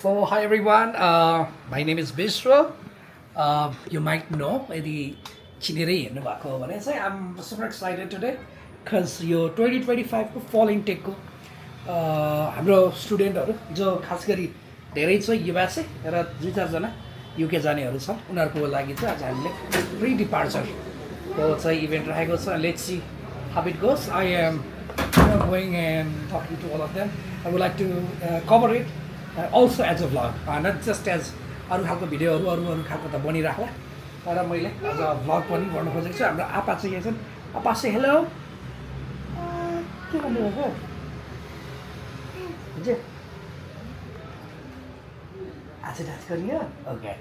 So hi everyone, my name is Vishwa. You might know यदि चिनेरै हेर्नु भएको हो भने चाहिँ I'm super excited today because यो 2025 को fall intake को हाम्रो स्टुडेन्टहरू जो खास गरी धेरै चाहिँ युएसए र दुई चारजना युके जानेहरू छन् उनीहरूको लागि चाहिँ आज हामीले प्री डिपार्चर को चाहिँ इभेन्ट राखेको छ. Let's see how it goes. I am going and talking to all of them. I would like to cover it also as a vlog, not just as अरू खालको भिडियोहरू अरू खालको त बनिराख्ला तर मैले आज भ्लग पनि गर्न खोजेको छु. हाम्रो आपा चाहिँ यहाँ छन्. आपा से हेलो के भन्नुभएको हुन्छ आज डान्स गर्ने हो. ओके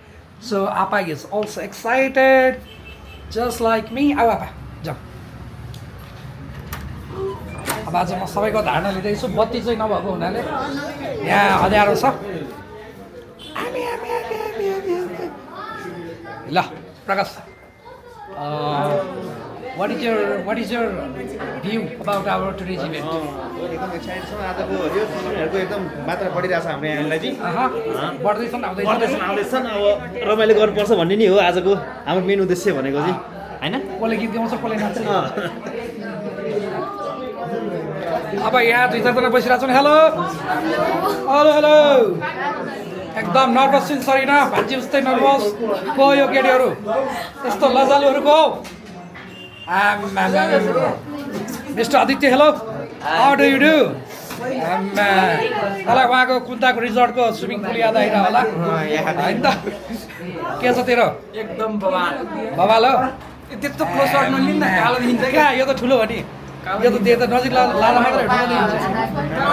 सो आपा is also excited just like me. अब आपा जाऊ. अब आज म सबैको धारणा लिँदैछु. बत्ती चाहिँ नभएको हुनाले यहाँ अँध्यारो छ. ल प्रकाश what is your view about our today's event? एकदम एक्साइटेड छौँ. आजको यो टुर्नामेन्टहरूको एकदम मात्रा बढिरहेछ हाम्रो यहाँलाई चाहिँ बढ्दैछन् आउँदैछन्. अब रमाइलो गर्नुपर्छ भन्ने नि हो आजको हाम्रो मेन उद्देश्य भनेको चाहिँ होइन. कसले गीत गाउँछ कसले नाच्छ. अब यहाँ दुई चारजना बसिरहेको छ नि. हेलो हेलो हेलो एकदम नर्भस छिन् सरिना भान्जी जस्तै नर्भस को यो केटीहरू यस्तो लजालुहरू को. Mister Aditya hello how do you do. होला उहाँको कुन्ताको रिजोर्टको स्विमिङ पुल याद आइरह होला होइन त. के छ तेरो एकदम बबाल हो. त्यस्तो क्लोज सर्ट नलिन्न कालो देखिन्छ क्या. कहाँ यो त ठुलो हो नि. यो त त्यो त नजिक लाँदा मात्रै ठुलो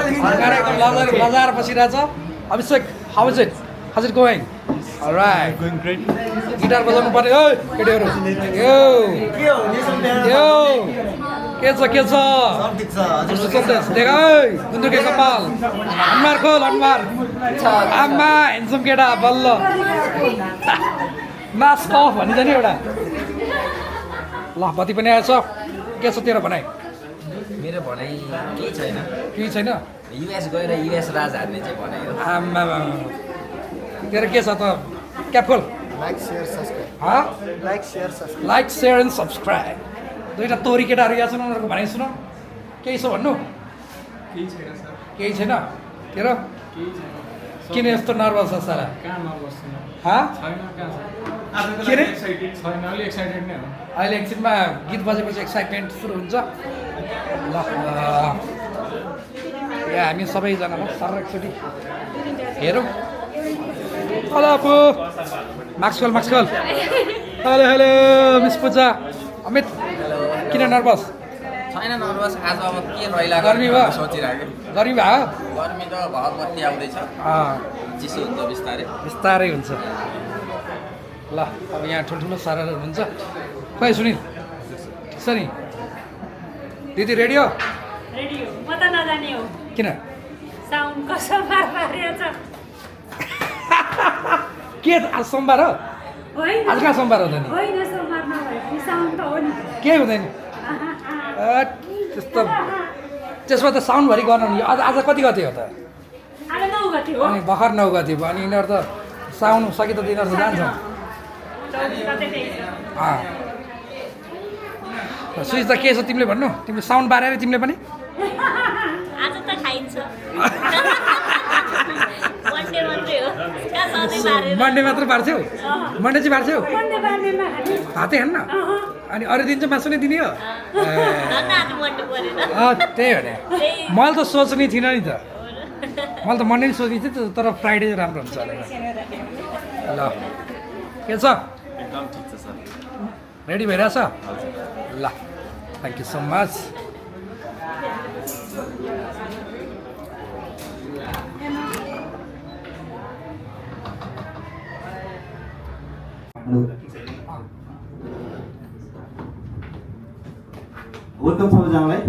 देखिन्छ. लजाएर बसिरहेछ. Abhishek how is it how is it going. Alright going great. Guitar बजाउनु पर्ने हो केटीहरू. यो यो के छ देख गुन्द्रुके कपाल अनुहार खोल अनुहार. आमा हेन्सम केटा बल्ल मास्क अफ भनिन्छ नि एउटा. ल बत्ती पनि आएछ. के छ तेरो भनाइ. मेरो भनाइ केही छैन. केही छैन. युएस गएर युएस राज हार्ने चाहिँ भनाइ हो. आमा तेरो के छ त. क्याप खोल. Like share and subscribe. दुईवटा तोरी केटाहरू यहाँ छन् उनीहरूको भनाइ सुन. केही छ भन्नु. केही छैन तेरो. किन यस्तो नर्भस छ सारा. के रे अहिले एकछिनमा गीत बजेपछि एक्साइटमेन्ट सुरु हुन्छ. ल यहाँ हामी सबैजना सर एकचोटि हेरौँ. हेलो अपु माक्स खोल. हेलो हेलो मिस पूजा अमित किन नर्भस. छैन नर्भस. आज अब के रहिला गर्मी भयो सोचिरहेको. गर्मी भयो. गर्मी त भर बत्ती आउँदैछ. चिसो हुन्छ बिस्तारै हुन्छ. ल अब यहाँ ठुल्ठुलो साराहरू हुन्छ. खै सुनिल ठिक छ नि. दिदी रेडी हो. रेडी हो. म त नजाने हो. किन साउन्ड कसो पारेछ. के आज सोमबार हो. होइन आज कहाँ सोमबार हो त नि. होइन सोमबार नभए पनि साउन्ड त हो नि. केही हुँदैन. त्यस्तो त्यसमा त साउन्डभरि गर्नु नि. आज कति गते हो त. आज 9 गते हो. अनि भर्खर 9 गते भयो अनि यिनीहरू त साउन्ड सकि त यिनीहरू त जान्छ. 24 गते त्यही छ. सुइज त के छ तिमीले भन्नु. तिमीले साउन्ड बारेर तिमीले पनि आज त खाइन्छ. मन्डे हो. कहाँ सधैँ बारेर. मन्डे मात्र बार्छौ. मन्डे चाहिँ बार्छौ. मन्डे बारेमा खाने. भातै खान्न. अनि अरू दिन चाहिँ मासु नै दिने हो. धन्न आज मन्डे परेन. त्यही हो नि. मैले त सोच्ने थिइनँ नि त. मैले त मन्डे नै सोच्ने थिएँ तर फ्राइडे राम्रो हुन्छ भनेर. ल के छ एकदम ठिक छ सर. रेडी भइरहेछ. ल thank you so much. Welcome सबैजनालाई.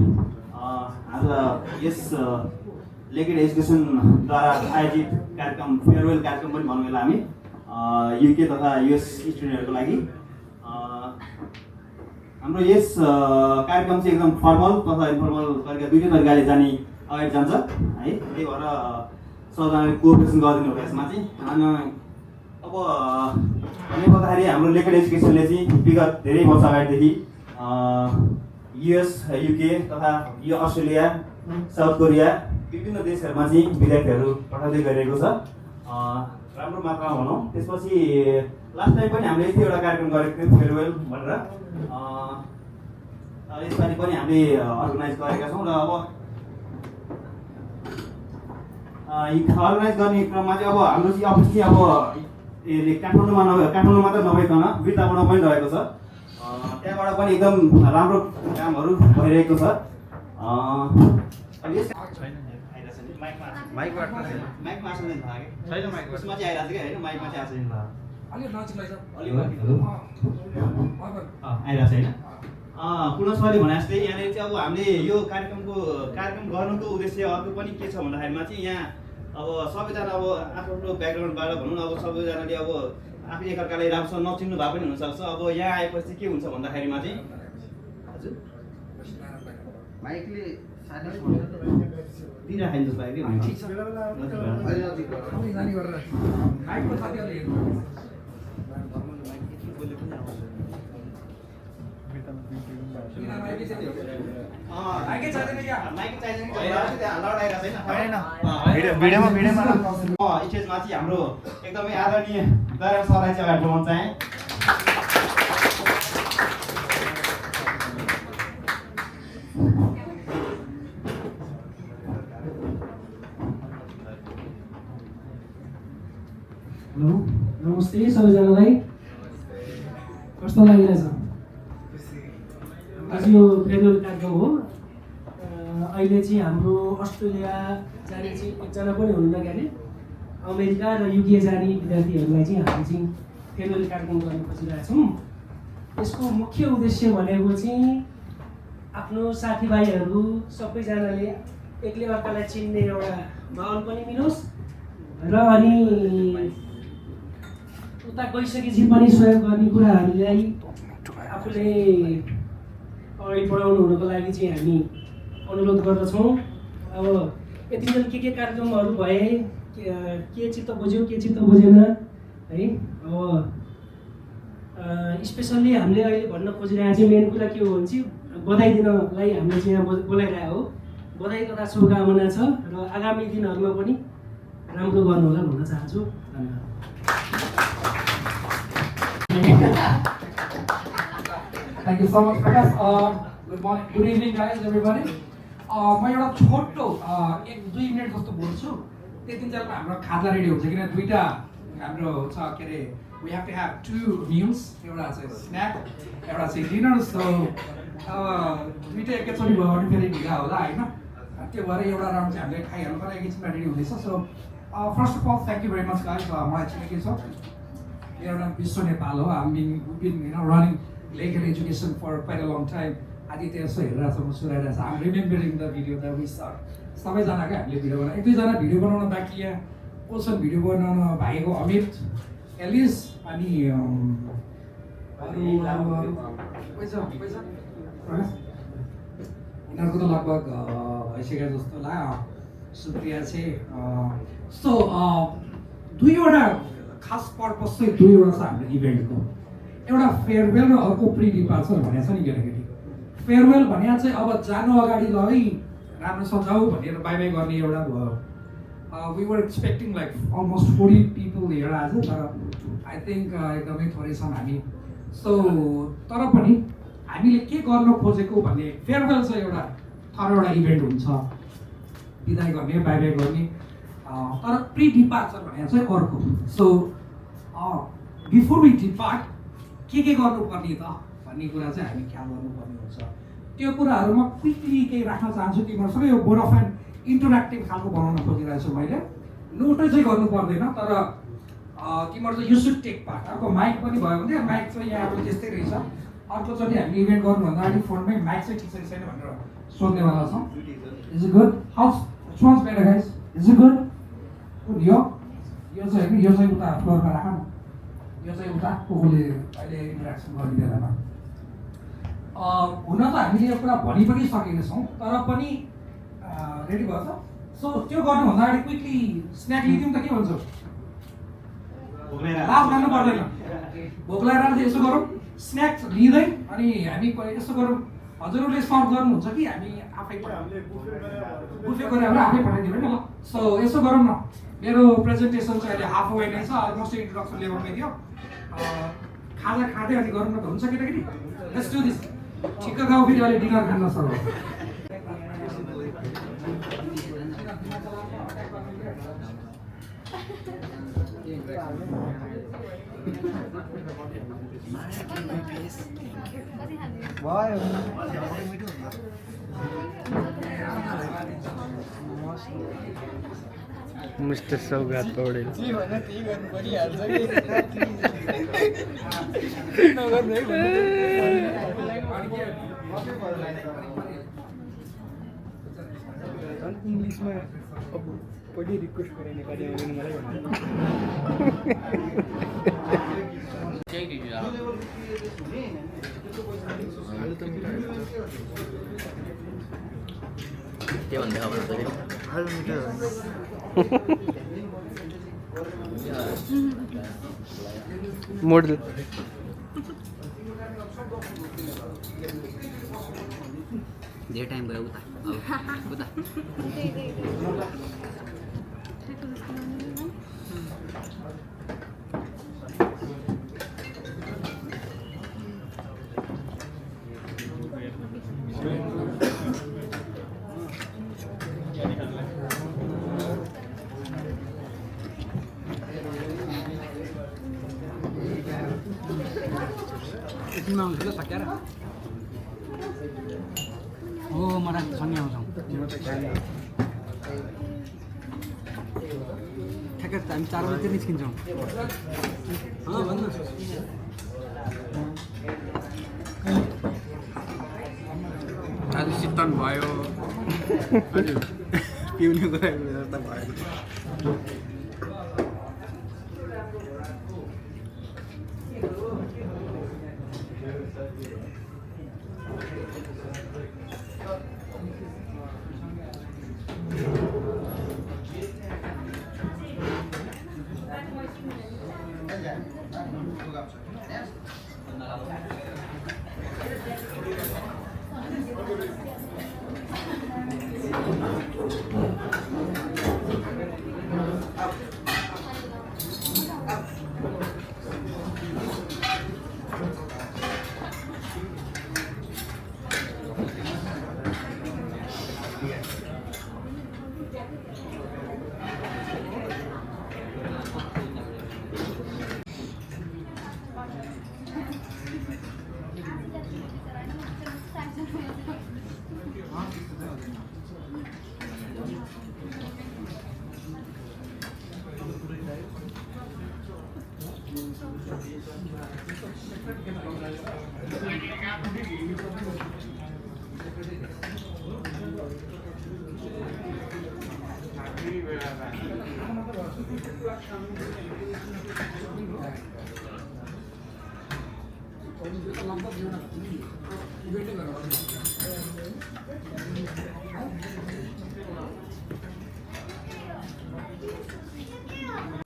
आज यस लेकेड एजुकेसनद्वारा आयोजित कार्यक्रम फेयरवेल कार्यक्रम पनि भनौँ यसलाई हामी युके तथा युएस स्टुडेन्टहरूको लागि. हाम्रो यस कार्यक्रम चाहिँ एकदम फर्मल तथा इन्फर्मल तरिका दुईटै तरिकाले जाने अगाडि जान्छ है. त्यही भएर सबजनाले कोअपरेसन गरिदिनु भयो यसमा चाहिँ। अनि अब भन्ने पर्दाखेरि हाम्रो लेकेड एजुकेसनले चाहिँ विगत धेरै वर्ष अगाडिदेखि युएस, युके तथा यो अस्ट्रेलिया, साउथ कोरिया विभिन्न देशहरूमा चाहिँ विद्यार्थीहरू पठाउँदै गरिरहेको छ, राम्रो मात्रामा भनौँ। त्यसपछि लास्ट टाइम पनि हामीले यति एउटा कार्यक्रम गरेको थियौँ फेयरवेल भनेर, यसपालि पनि हामीले अर्गनाइज गरेका छौँ। र अब अर्गनाइज गर्ने क्रममा चाहिँ अब हाम्रो चाहिँ अफिस चाहिँ अब काठमाडौँमा काठमाडौँ मात्र नभइकन बिर्ताबाट पनि रहेको छ, त्यहाँबाट पनि एकदम राम्रो कामहरू भइरहेको छ। माइकमा आइरहेको छ कि होइन, माइकमा चाहिँ आइरहेको छैन। पुनस्वाले भने जस्तै यहाँनिर चाहिँ अब हामीले यो कार्यक्रम गर्नुको उद्देश्य अर्को पनि के छ भन्दाखेरिमा चाहिँ यहाँ अब सबैजना अब आफ्नो ब्याकग्राउन्डबाट भनौँ न, अब सबैजनाले अब आफै एकअर्कालाई राम्रोसँग नचिन्नु भए पनि हुनसक्छ। अब यहाँ आएपछि के हुन्छ भन्दाखेरिमा चाहिँ हजुर माइकले दिइराखाइन्छ जस्तो लाग्यो स्टेजमा चाहिँ हाम्रो एकदमै आदरणीय दयाराम सरलाई चाहिँ अगाडि बोलाउन चाहे। हेलो, नमस्ते सबैजनालाई। कस्तो लागिरहेछ? आज यो फेयरवेल कार्यक्रम हो। अहिले चाहिँ हाम्रो अस्ट्रेलिया जाने चाहिँ एकजना पनि हुनुहुन्न क्या अरे, अमेरिका र युके जाने विद्यार्थीहरूलाई चाहिँ हामी चाहिँ फेयरवेल कार्यक्रम गर्न खोजिरहेछौँ। यसको मुख्य उद्देश्य भनेको चाहिँ आफ्नो साथीभाइहरू सबैजनाले एकले अर्कालाई चिन्ने एउटा माहौल पनि मिलोस् र अनि उता गइसकेपछि पनि सहयोग गर्ने कुराहरूलाई आफूले अगाडि बढाउनु हुनुको लागि चाहिँ हामी अनुरोध गर्दछौँ। अब यतिन्जेल के कार्यक्रमहरू भए, के चित्त बुझ्यो के चित्त बुझेन है। अब स्पेसल्ली हामीले अहिले भन्न खोजिरहेको चाहिँ मेन कुरा के हो भने चाहिँ बधाई दिनलाई हामीले चाहिँ यहाँ बोलाइरहेको हो। बधाई तथा शुभकामना छ र आगामी दिनहरूमा पनि राम्रो गर्नु होला भन्न चाहन्छु। धन्यवाद। Thank you so much, Prakash. Good morning, good evening, guys, everybody. म एउटा छोटो 1-2 मिनट जस्तो बोल्छु, त्यतिन्जेलमा हाम्रो खाजा रेडी हुन्छ। किन दुईवटा हाम्रो छ के अरे, we have to have 2 meals, एउटा चाहिँ स्न्याक एउटा चाहिँ डिनर। सो दुईवटा एकैचोटि भयो भने फेरि ढिला होला होइन, त्यो भएर एउटा राउन्ड चाहिँ हामीले खाइहाल्नु पर्यो, एकैछिनमा रेडी हुँदैछ। So first of all thank you very much guys. मलाई चिनेकै छ, मेरो नाम विश्व नेपाल हो। we've been running legal education for quite a long time. Aditya यसो हेरिरहेको छ, म सुनाइरहेको छ। I'm remembering the video that we saw. सबैजनाकै हामीले भिडियो बनाएको, 1-2जना भिडियो बनाउन बाँकी यहाँ कोसँग भिडियो बनाउन भाइको अमित, एलिस अनि उनीहरूको त लगभग भइसक्यो जस्तो लाग्यो, सुप्रिया चाहिँ। सो दुईवटा खास पर्पस चाहिँ दुईवटा छ हाम्रो इभेन्टको, एउटा फेयरवेल र अर्को प्री डिपार्चर भनेको छ नि केटाकेटी। फेयरवेल भने चाहिँ अब जानु अगाडि ल है राम्रोसँग जाऊ भनेर बाई बाई गर्ने एउटा भयो। We were expecting like almost 40 people here आज, तर आई थिङ्क एकदमै थोरै छन् हामी। सो तर पनि हामीले के गर्न खोजेको भने फेयरवेल चाहिँ एउटा थर एउटा इभेन्ट हुन्छ, बिदाई गर्ने बाई बाई गर्ने, तर प्री डिपार्चर भने चाहिँ अर्को। सो बिफोर वी डिपार्ट के गर्नुपर्ने त भन्ने कुरा चाहिँ हामी ख्याल गर्नुपर्ने हुन्छ। त्यो कुराहरू म क्विकली केही राख्न चाहन्छु तिमीहरूसँग। यो बोरोफाइन इन्टरेक्टिभ खालको बनाउन खोजिरहेको छु मैले, नोटै चाहिँ गर्नु पर्दैन, तर तिमीहरू चाहिँ यु सुड टेक पार्ट। अर्को माइक पनि भयो भने माइक चाहिँ यहाँ अब त्यस्तै रहेछ, अर्कोचोटि हामी इभेन्ट गर्नुभन्दा अगाडि फोनमै माइक चाहिँ ठिक छ कि छैन भनेर सोध्नेवाला छौँ। Is it good? How's which one's better guys? Is it good? यो चाहिँ होइन, यो चाहिँ उता फ्लोरमा राख न, यो चाहिँ उता कोले अहिले इन्ट्रेक्सन गर्ने बेलामा। हुन त हामीले यो कुरा भनि पनि सकेका छौँ, तर पनि रेडी भयो त सो त्यो गर्नुभन्दा अगाडि क्विकली स्न्याक लिदिउँ त के भन्छौ? भोग्लेर लाभ मान्नु पर्दैन। भोक लागेर चाहिँ यसो गरौँ, स्न्याक लिँदै अनि हामी यसो गरौँ, हजुरहरूले सर्भ गर्नुहुन्छ कि हामी आफै बुफे गरेर आफै पठाइदिउँ न ल। सो यसो गरौँ न, मेरो प्रेजेन्टेसन चाहिँ अहिले हाफ वे नै छ, अलमोस्ट इन्ट्रोडक्सन लेभलमै थियो। खाजा खाँदै अनि गरौँ न त, हुन्छ केटाकेटी? Let's do this. ठिक्क गाउँ फेरि अहिले डिनर खान सर्भ। मिस्टर सौगात पौडेल इङ्ग्लिसमा पहिले रिक्वेस्ट गरेँ नेपाली आउँदैन मलाई के भन्दै खबर मोडल धेरै टाइम भयो उता उता हो मलाई सँगै आउँछौँ ठ्याक्कै हामी 4 बजी निस्किन्छौँ। भन्नु आज शीतल भयो हजुर पिउने कुरा व्यवस्था भयो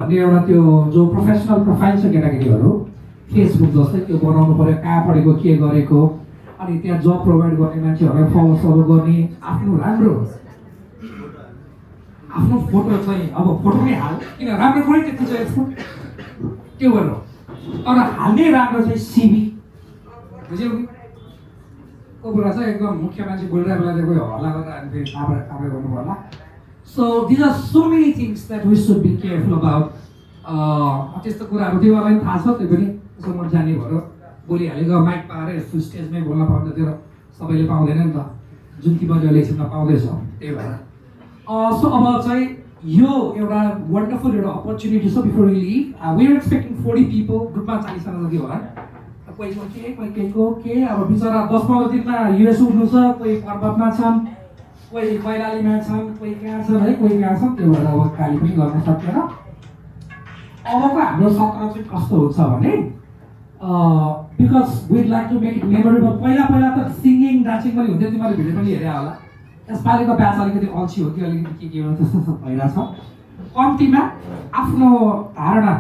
भन्ने एउटा त्यो जो प्रोफेसनल प्रोफाइल छ केटाकेटीहरू फेसबुक जस्तै त्यो बनाउनु पर्यो, कहाँ पढेको के गरेको, अनि त्यहाँ जब प्रोभाइड गर्ने मान्छेहरूलाई फलोसहरू गर्ने, आफ्नो राम्रो आफ्नो फोटो चाहिँ अब फोटोमै हाल, किन राम्रो पनि त्यति चाहिँ त्यो गरेर तर हाल्नै राम्रो चाहिँ सिभी बुझ्यौ नि को कुरा चाहिँ एकदम मुख्य मान्छे बोलिरहेको बेला चाहिँ कोही हल्ला गरेर हामी फेरि कामै गर्नु पर्ला। So these are so many things that we should be careful about. त्यस्तो कुराहरू तिमीहरूलाई पनि थाहा छ, त्यो पनि त्यसो म जाने भएर बोलिहालेको माइक पाएर यस्तो स्टेजमै बोल्न पाउँदा त्यो सबैले पाउँदैन नि त, जुन तिमीहरूले इलेक्सनमा पाउँदैछ त्यही भएर। सो अब चाहिँ यो एउटा वन्डरफुल एउटा अपर्च्युनिटी छ before we leave. We are expecting 40 people, ग्रुपमा 40 जना जति होला, कोहीको के कोहीको के, अब बिचरा 10-15 दिनमा युएस उठ्नु छ, कोही पर्वतमा छन्, कोही कैलालीमा छन्, कोही कहाँ छन् है, कोही कहाँ छन्, त्यो भएर अब खाली पनि गर्न सक्दैन। अबको हाम्रो सत्र चाहिँ कस्तो हुन्छ भने because we'd like to make it memorable. पहिला त सिङ्गिङ डान्सिङ पनि हुन्थ्यो, तिमीहरूले भिडियो पनि हेरे होला, यसपालिको ब्याच अलिकति अल्छी हो कि अलिकति के हो त्यस्तो भइरहेछ कम्तीमा आफ्नो धारणा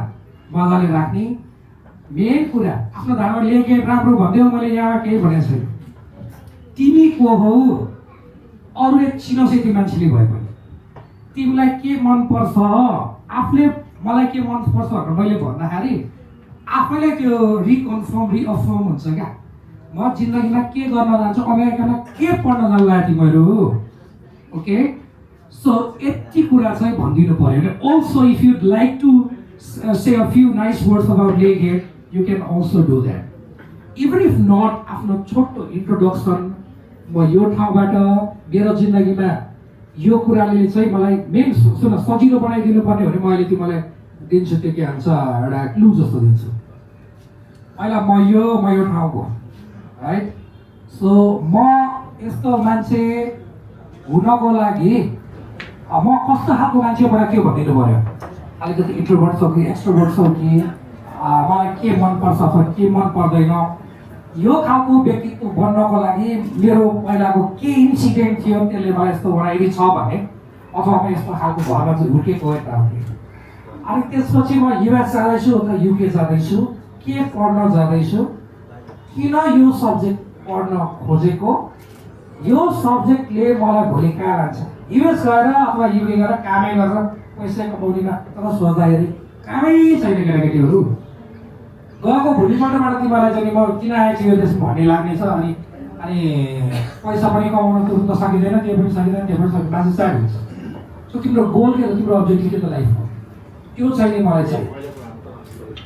मजाले राख्ने मेन कुरा आफ्नो धारणा लेखेँ राम्रो भन्दै मैले यहाँ केही भनेको छैन तिमी को हौ अरूले चिनोस् त्यो मान्छेले भए पनि तिमीलाई के मनपर्छ आफूले मलाई के मनपर्छ भनेर मैले भन्दाखेरि आफैले त्यो रिअफर्म हुन्छ क्या म जिन्दगीमा के गर्न जान्छु अमेरिकामा के पढ्न जानु लागेको थिएँ मैले ओके सो यति कुरा चाहिँ भनिदिनु पऱ्यो also if you'd like to say a few nice words about Legate, you can also do that. Even if not, आफ्नो छोटो introduction म यो ठाउँबाट मेरो जिन्दगीमा यो कुराले चाहिँ मलाई मेन सुन सजिलो बनाइदिनु पर्ने भने मैले तिमीलाई दिन्छु त्यो के भन्छ एउटा क्लु जस्तो दिन्छु पहिला म यो ठाउँको राइट सो म यस्तो मान्छे हुनको लागि म कस्तो खालको मान्छे मलाई त्यो भनिदिनु पर्यो अलिकति इन्ट्रोभर्ट छौ कि एक्सट्रोभर्ट छौ कि मलाई के मनपर्छ अथवा के मन पर्दैन यो खालको व्यक्तित्व बन्नको लागि मेरो पहिलाको के इन्सिडेन्ट थियो त्यसले मलाई यस्तो बनाइदिएको छ भने अथवा म यस्तो खालको घरमा चाहिँ हुर्केको यताउति अनि त्यसपछि म युएस जाँदैछु अथवा युके जाँदैछु के पढ्न जाँदैछु किन यो सब्जेक्ट पढ्न खोजेको यो सब्जेक्टले मलाई भोलि कहाँ लान्छ युएस गएर अथवा युके गएर कामै गरेर पैसा कमाउनेमा तर सोच्दाखेरि कामै छैन केटाकेटीहरू गएको भोलिपल्टबाट तिमीलाई चाहिँ म किन आएछु यो देशमा भन्ने लाग्ने छ अनि पैसा पनि कमाउन त सकिँदैन त्यो पनि सकिँदैन त्यो पनि सकिँदैन मान्छे स्टार्ट हुन्छ सो तिम्रो गोल के हो तिम्रो अब्जेक्टिभ के त लाइफमा त्यो चाहिने मलाई चाहिँ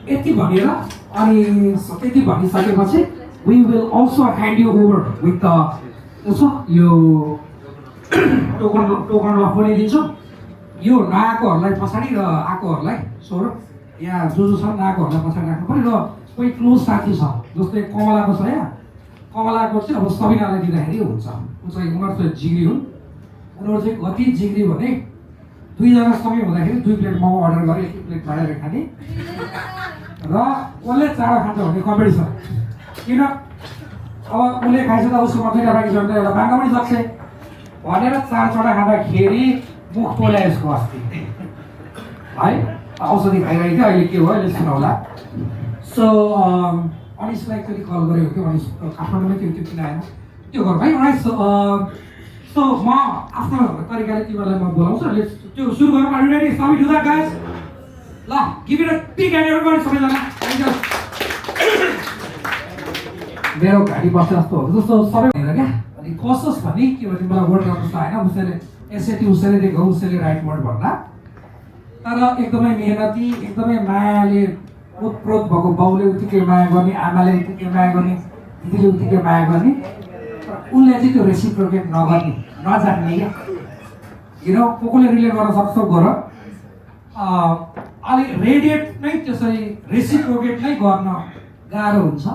यति भनेर अनि त्यति भनिसकेपछि we will also hand you over with the यो टोकन लफ पनि दिन्छौँ यो नआएकोहरूलाई पछाडि र आएकोहरूलाई सोह्र यहाँ जो छ नआएकोहरूलाई पछाडि राख्नु पऱ्यो र कोही क्लोज साथी छ जस्तै कमलाको छ यहाँ कमलाको चाहिँ अब सबिनालाई दिँदाखेरि हुन्छ ऊ चाहिँ उनीहरू चाहिँ जिग्री हुन् उनीहरू चाहिँ कति जिग्री भने दुईजना सँगै हुँदाखेरि 2 प्लेट मोमो अर्डर गरेर 1 प्लेट बाँडेर खाने र उसले चाँडो खान्छ भन्ने कम्पिटिसन किन अब उसले खाइसक्दा त उसको दुईवटा बाँकी छ भने एउटा माग्न पनि सक्छ भनेर 4 चोटा खाँदाखेरि मुख पोल्या यसको अस्ति है औषधि खाइरहेको थियो अहिले के भयो अहिले सुनाउला सो अनिसलाई एकचोटि कल गरेको थियो अनिस काठमाडौँमै त्यो किन आएन त्यो गरौँ है अनिस सो म आफ्नो तरिकाले तिमीहरूलाई म बोलाउँछु त्यो सुरु गरौँ आर यु रेडी सबै डु दैट गाइस ल give it a big hand everybody सबैजना मेरो घाँटी बस्छ जस्तो हो जस्तो सबै भनेर क्या अनि कसोस् भने के भने मलाई वर्ड गर्नु छ होइन उसैले एसएटी उसैले दिएको उसैले राइट वर्ड भन्दा तर एकदमै मेहनती एकदमै मायाले ओतप्रोत भएको बाउले उत्तिकै माया गर्ने आमाले उत्तिकै माया गर्ने दिदीले उत्तिकै माया गर्ने उसले चाहिँ त्यो रेसिप्रोकेट नगर्ने नजान्ने क्या कोले रिलेट गर्न सक्छ गर अलिक रेडिएट नै त्यसरी रेसिप्रोकेट नै गर्न गाह्रो हुन्छ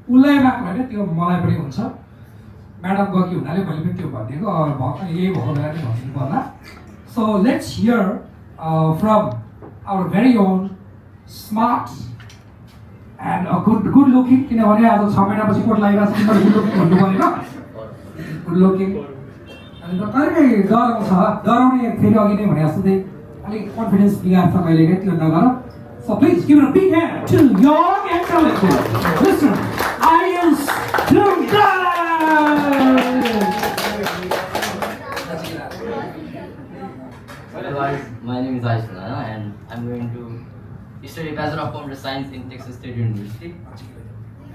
उसलाई मात्र होइन त्यो मलाई पनि हुन्छ म्याडम गएकी हुनाले मैले पनि त्यो भनिदिएको यही भएको बेला नै भनिदिनु पर्ला so let's hear from our very own smart and good looking किनभने आज 6 महिनापछि कोट लागिरहेको छ गुड लुकिङ भन्नु पऱ्यो गुड लुकिङ अनि कहिलेकाहीँ डराउने फेरि अघि नै भने जस्तो चाहिँ अलिक कन्फिडेन्स बिगार्छ कहिलेकाहीँ त्यो नगर so please give a big hand to young and talented mister Ayush Dhunga Hello guys, my name is Ayush Nana and I'm going to study Bachelor of Computer Science in Texas State University.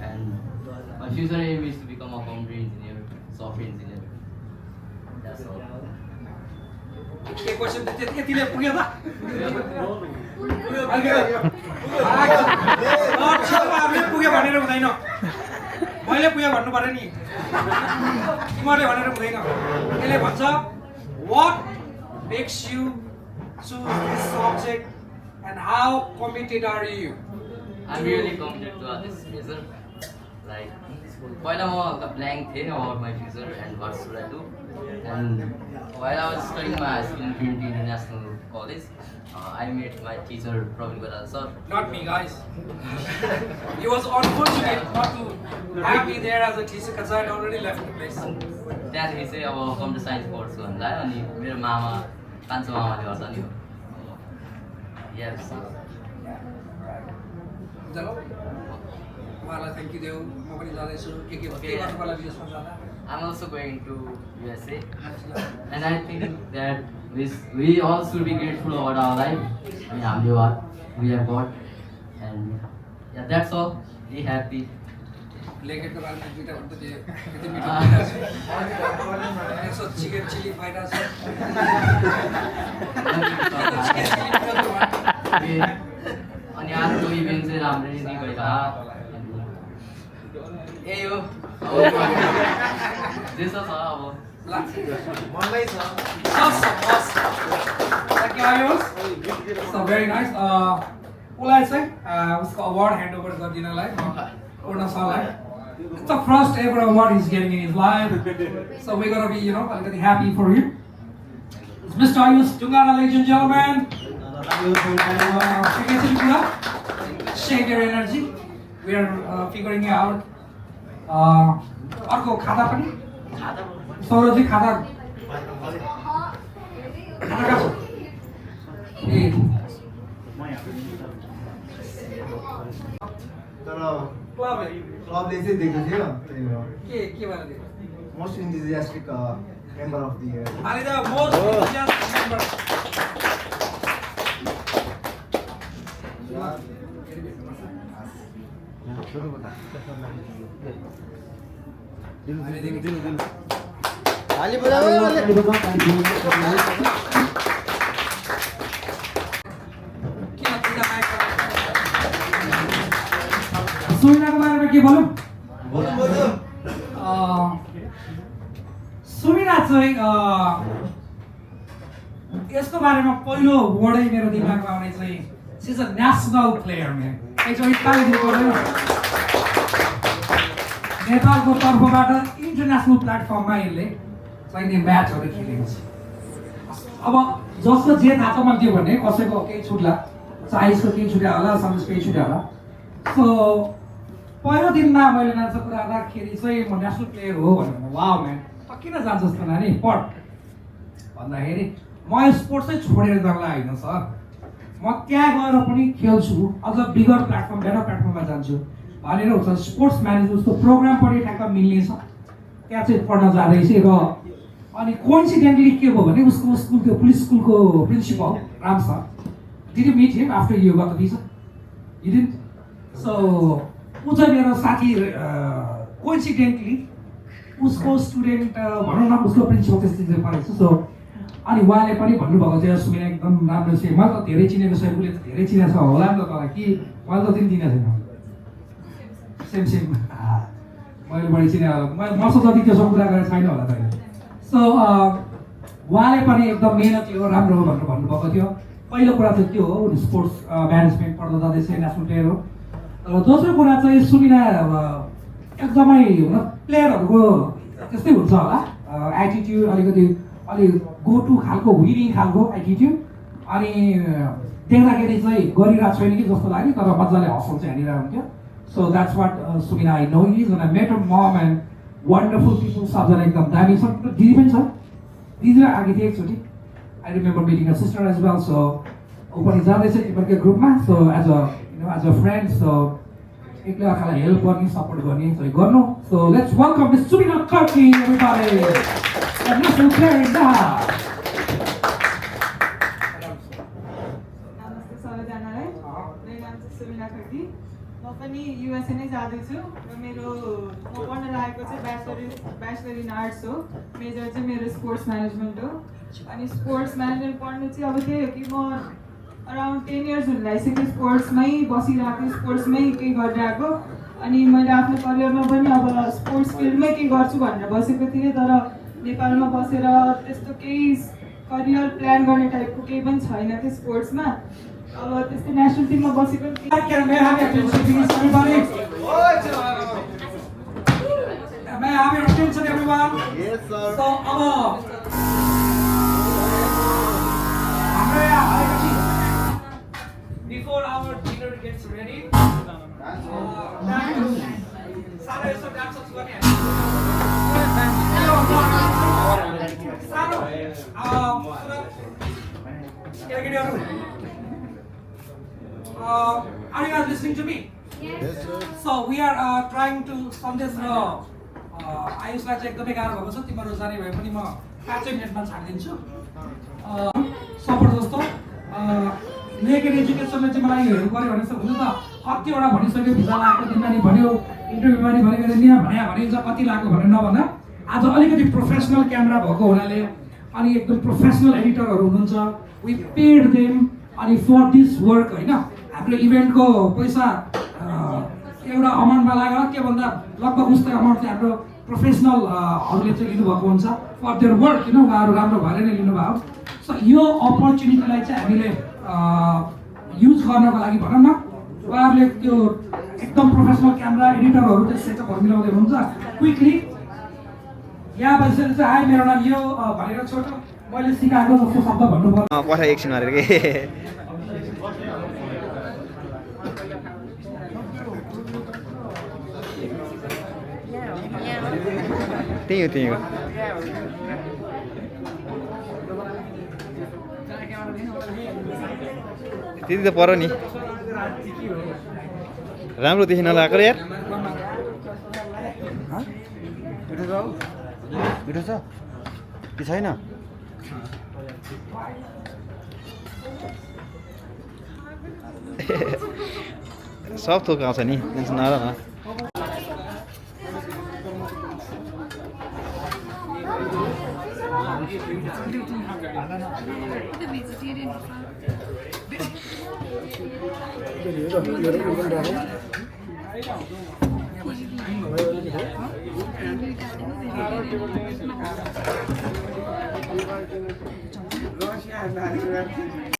And my future aim is to become a computer engineer, software engineer. That's all. के question यतिले पुग्यो त पुग्यो भनेर हुँदैन मैले पुग्यो भन्नु पर्यो नि तिमीहरूले भनेर हुँदैन यसले भन्छ what makes you choose this subject and how committed are you? I'm really committed to this major. Like, while I was applying about my future and what should I do, and while I was studying my high school in Trinity International College, I met my teacher Praveen Badal sir. Not me, guys. He was unfortunate not to have me there as a teacher because I had already left the place. त्यहाँदेखि चाहिँ अब computer science पढ्छु भन्दा अनि मेरो मामा कान्छो मामाले गर्दा नि हो यस चलो उहाँलाई थ्याङ्क यू देऊ म पनि जाँदैछु के गर्नु पर्ला विदेशमा जाँदा I'm also going to USA and I think that we all should be grateful about our life. I mean, we have got and yeah, that's all. Be happy. लेखेको बारेमा दुईटा भन्दा यति मिठो भइरहेछ यसो चिकन चिली पाइरहेछ अनि आजको इभेन्ट चाहिँ राम्ररी नै गइरह यही हो त्यसो छ अब मनमै छ So very nice. उसलाई चाहिँ उसको अवार्ड ह्यान्ड ओभर गरिदिनलाई पूर्ण सरलाई. It's the first ever award he's getting in his life. So we're gonna be, a little happy for him. It's Mr. Ayush Tungana, ladies and gentlemen. Shake your energy. We are figuring out. अर्को खाता पनि सौरजी खाता कहाँ छ ए तर क्लबले चाहिँ दिएको थियो त्यही हो के भएर दियो most enthusiastic member of the year अनि द मोस्ट इन्थुजियास्टिक मेम्बर हाली बजाऊ सुमिनाको बारेमा के भनौँ सुमिना चाहिँ यसको बारेमा पहिलो वर्डै मेरो दिमागमा आउने चाहिँ she is a national player man एकचोटि ताली दिनु पर्दैन नेपालको तर्फबाट इन्टरनेसनल प्लेटफर्ममा यसले चाहिने म्याचहरू खेलेको छ अब जसको जे थाहा छ मैले त्यो भने कसैको केही छुट्ला चाइल्सको केही छुट्या होला सन्देश केही छुट्या होला सो पहिलो दिनमा मैले नाच्ने कुरा गर्दाखेरि चाहिँ म नेसनल प्लेयर हो भनेर वाउ म्यान किन जान्छ जस्तो नानी पढ भन्दाखेरि म यो स्पोर्ट्स चाहिँ छोडेर जानलाई होइन सर म त्यहाँ गएर पनि खेल्छु अझ बिगर प्लेटफर्म बेटर प्लेटफर्ममा जान्छु भनेर हुन्छ स्पोर्ट्स म्यानेजर जस्तो प्रोग्राम पनि ठ्याक्क मिल्ने छ त्यहाँ चाहिँ पढ्न जाँदैछ र अनि कोइन्सिडेन्टली के भयो भने उसको स्कुल त्यो पुलिस स्कुलको principal Ram sir did you meet him after you got the visa you didn't so ऊ चाहिँ मेरो साथी कोइन्सिडेन्टली उसको स्टुडेन्ट भनौँ न उसको प्रिन्सिपल त्यस्तै चाहिँ पढेको छ सो अनि उहाँले पनि भन्नुभएको थियो सुमिना एकदम राम्रो छ मैले त धेरै चिनेको छ उसले त धेरै चिनेको छ होला नि त तर कि मैले त दिन चिनेको छैन सेम मैले बढी चिने होला मसँग जति त्यसो कुरा गरेर छैन होला त सो उहाँले पनि एकदम मेहनती हो राम्रो हो भनेर भन्नुभएको थियो पहिलो कुरा चाहिँ त्यो हो उनी स्पोर्ट्स म्यानेजमेन्ट पढ्दा जाँदैछ नेसनल प्लेयर हो र दोस्रो कुरा चाहिँ सुमिना एकदमै प्लेयरहरूको त्यस्तै हुन्छ होला एटिट्युड अलिकति गो टु खालको विनिङ खालको एटिट्युड अनि देख्दाखेरि चाहिँ गरिरहेको छैन कि जस्तो लाग्यो तर मजाले हसल चाहिँ हानिरहेको हुन्थ्यो so that's what Sumina I know is and I met a mum and wonderful people सबजना एकदम दामी छ दिदी पनि छ दिदी आएको थिएँ एकचोटि I remember meeting a sister as well so ऊ पनि जाँदैछ तिमीहरूकै ग्रुपमा so as a friend so एकले अर्कालाई हेल्प गर्ने सपोर्ट गर्ने सो गर्नु so let's welcome miss Sumina Karki everybody national player in the house नमस्ते सबैजनालाई मेरो नाम चाहिँ सुमिना खड्की म पनि युएसए नै जाँदैछु र मेरो म पढ्न लागेको चाहिँ ब्याचलर इन आर्ट्स हो मेजर चाहिँ मेरो स्पोर्ट्स म्यानेजमेन्ट हो अनि स्पोर्ट्स म्यानेजमेन्ट पढ्नु चाहिँ अब त्यही हो कि म अराउन्ड 10 इयर्स हुन लागिसक्यो स्पोर्ट्समै बसिरहेको स्पोर्ट्समै केही गरिरहेको अनि मैले आफ्नो करियरमा पनि अब स्पोर्ट्स फिल्डमै केही गर्छु भनेर बसेको थिएँ तर नेपालमा बसेर त्यस्तो केही करियर प्लान गर्ने टाइपको केही पनि छैन थियो स्पोर्ट्समा अब त्यस्तै नेसनल टिममा बसेको May I have your attention, everyone? Yes, sir. So, before our dinner gets ready, dance. Are you guys listening to me? Yes, sir. So we are trying to सन्देश र आयुषलाई चाहिँ एकदमै गाह्रो भएको छ तिमीहरू जाने भए पनि म 5 मिनटमा छाडिदिन्छु सपोर्ट जस्तो नेकेड एजुकेसनले चाहिँ मलाई हेर्नु पऱ्यो भने चाहिँ हुन त कतिवटा भनिसक्यो भिजा लगाएको दिनमा नि भन्यो इन्टरभ्यूमा नि भनेको यहाँ भनिन्छ कति लाग्यो भनेर नभन आज अलिकति प्रोफेसनल क्यामेरा भएको हुनाले अनि एकदम प्रोफेसनल एडिटरहरू हुनुहुन्छ वी पेड देम अनि फर दिस वर्क होइन हाम्रो इभेन्टको पैसा एउटा अमाउन्टमा लाग्यो त्योभन्दा लगभग उस्तै अमाउन्ट चाहिँ हाम्रो प्रोफेसनलहरूले चाहिँ लिनुभएको हुन्छ फर देयर वर्क होइन उहाँहरू राम्रो भएर नै लिनुभयो सो यो अपर्च्युनिटीलाई चाहिँ हामीले युज गर्नको लागि भनौँ न उहाँहरूले त्यो एकदम प्रोफेसनल क्यामेरा एडिटरहरू त्यो सेटअपहरू मिलाउँदै हुनुहुन्छ क्विकली यहाँ बसेर चाहिँ आए मेरो नाम यो भनेर छोटो मैले सिकाएको जस्तो शब्द भन्नुभयो पठाइ एकछिन मारेर के त्यही हो त्यति त पर नि राम्रो देखि नलाएको यार मिठो छ कि छैन सब थोक आउँछ नि टेन्सन नगर न